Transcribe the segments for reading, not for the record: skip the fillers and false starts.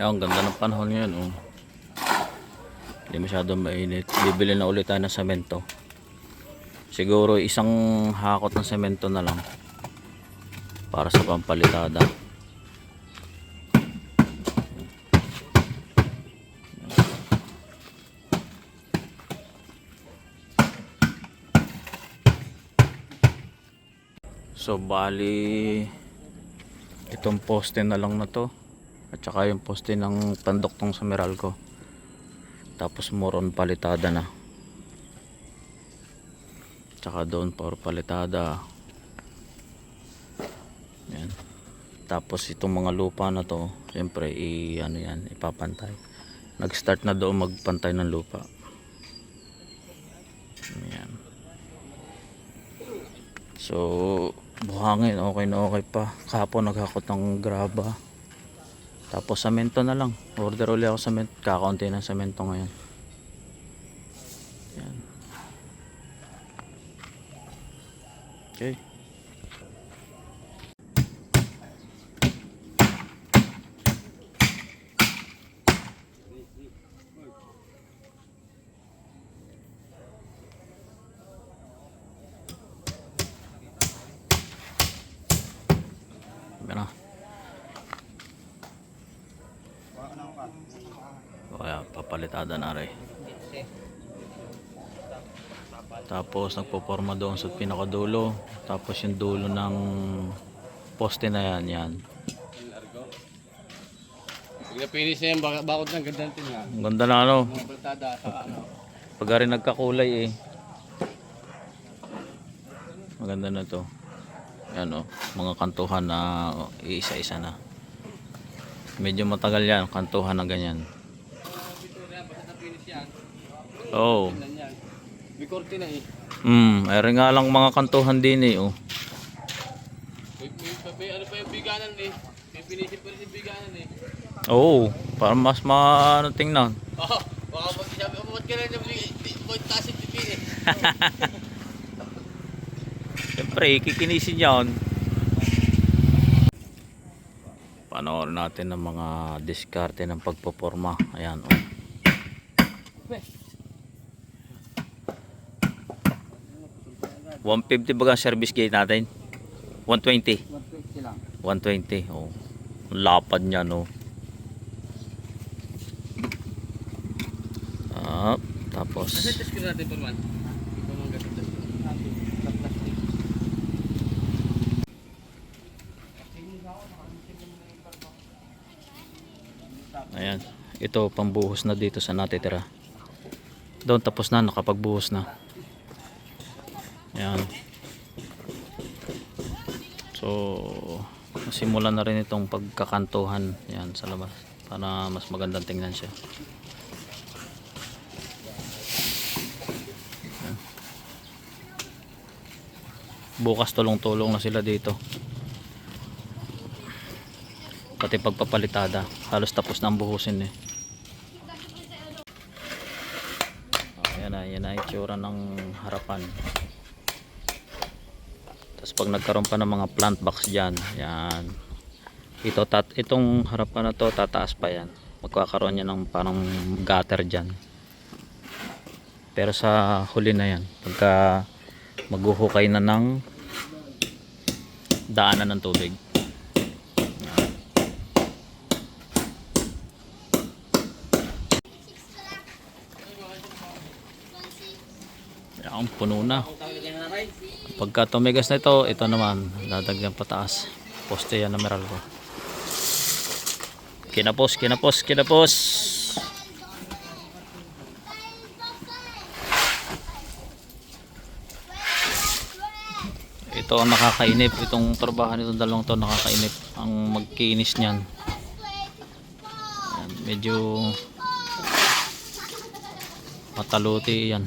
Ang ganda ng panahon ngayon, oh. Hindi masyadong mainit. Bibili na ulit tayo ng semento. Siguro isang hakot ng semento na lang para sa pampalitada. So bali itong poste na lang na to at saka yung poste ng panduktong sa Meralco, tapos moron palitada na, tsaka doon for palitada. Yan. Tapos itong mga lupa na to siyempre ano yan, ipapantay. Nag start na doon magpantay ng lupa. Yan. So buhangin okay na okay pa. Kahapon naghakot ng graba. Tapos semento na lang. Order ulit ako semento. Kakaunti ng semento ngayon. Yan. Okay. Yan na. Kaya papalitada na rin. Tapos nagpoporma doon sa pinakadulo. Tapos yung dulo ng poste na yan, yan. Pinapinis na yung bakod ng ganda natin nga. Ang ganda na ano. Mga baltada sa ano. Pag rin nagkakulay eh. Maganda na to. Yan o. Mga kantuhan na isa-isa na. Medyo matagal yan. Kantuhan na ganyan. Oo. May korte na eh. Mayroon nga lang mga kantuhan din eh. Oh. May ano pa yung biganan eh. May pinisip pa rin yung biganan eh. Oo. Para mas maano tingnan. Oo. Baka pag sabi, ba't ka rin yung taas yung pipin eh. Siyempre, kikinisin yan. Panoorin natin ng mga diskarte ng pagpoporma. Ayan, oh. 150 baga service gate natin. 120. 120 lang. 120. Oh. Lapad niya, no. Tapos Kasi test ko natin per man. Ito mga gastos test ko natin. Sa plastic. ayan. Ito pambuhos na dito sa natitira. Doon tapos na, nakapagbuhos na. Ayan. So simulan na rin itong pagkakantuhan yan sa labas para mas magandang tingnan siya. Ayan. Bukas tulong-tulong na sila dito. Pati pagpapalitada halos tapos na ang buhusin eh. Yan na itsura ng harapan. Tapos pag nagkaroon pa ng mga plant box dyan, yan. Itong harapan na to tataas pa yan. Magkakaroon yan ng parang gutter dyan. Pero sa huli na yan, pagka maghuhukay na ng daanan ng tubig. Yan, puno na. Pagka tumigas na ito naman dadagyan pataas. Poste yan na Meralco. Kinapos. Ito ang nakakainip. Itong trabaho nitong dalawang to nakakainip. Ang magkinis niyan. Yan, medyo mataluti yan.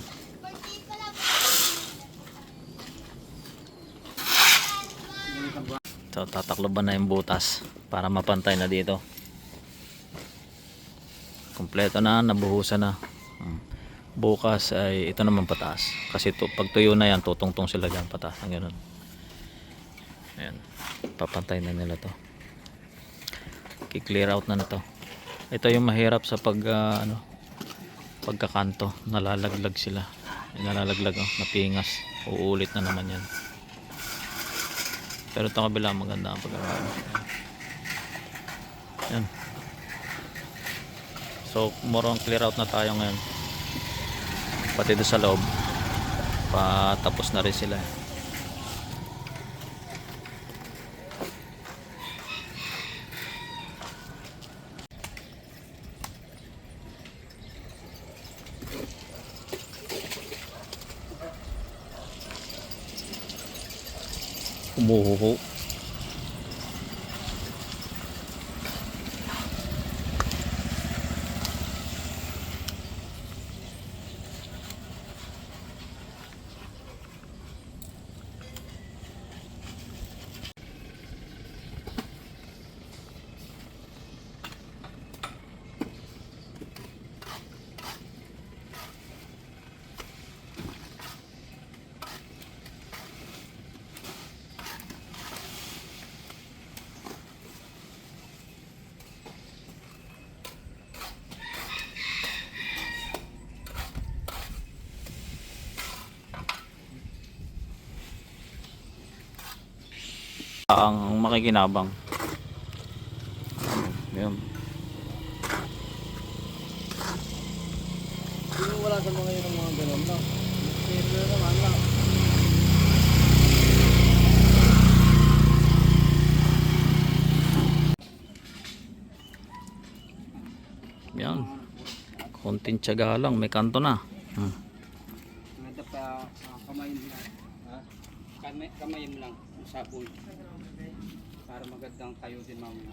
So tatakloban na yung butas para mapantay na dito. Kompleto na, nabuhusan na. Bukas ay ito naman pataas. Kasi pag tuyo na yan, tutungtong sila dyan pataas. Ang ganun. Ayan. Papantay na nila to. I-clear out na to. Ito yung mahirap sa pagkakanto, nalalaglag sila. Nalalaglag, oh, napingas. Uulit na naman yan. Pero ito kabila maganda ang pagkakano. Yan. So more on clear out na tayo ngayon. Pati doon sa loob. Patapos na rin sila. Umuhuhu. Ang makikinabang. Yun. Sino wala sa mga yun ng mga ganun lang? Sino naman lang? Yan. Konting tiyaga lang, may kanto na. Nada pa kamayin mo lang. Ha? Kamayin mo lang. Sabon. Para magandang tayo din mamaya.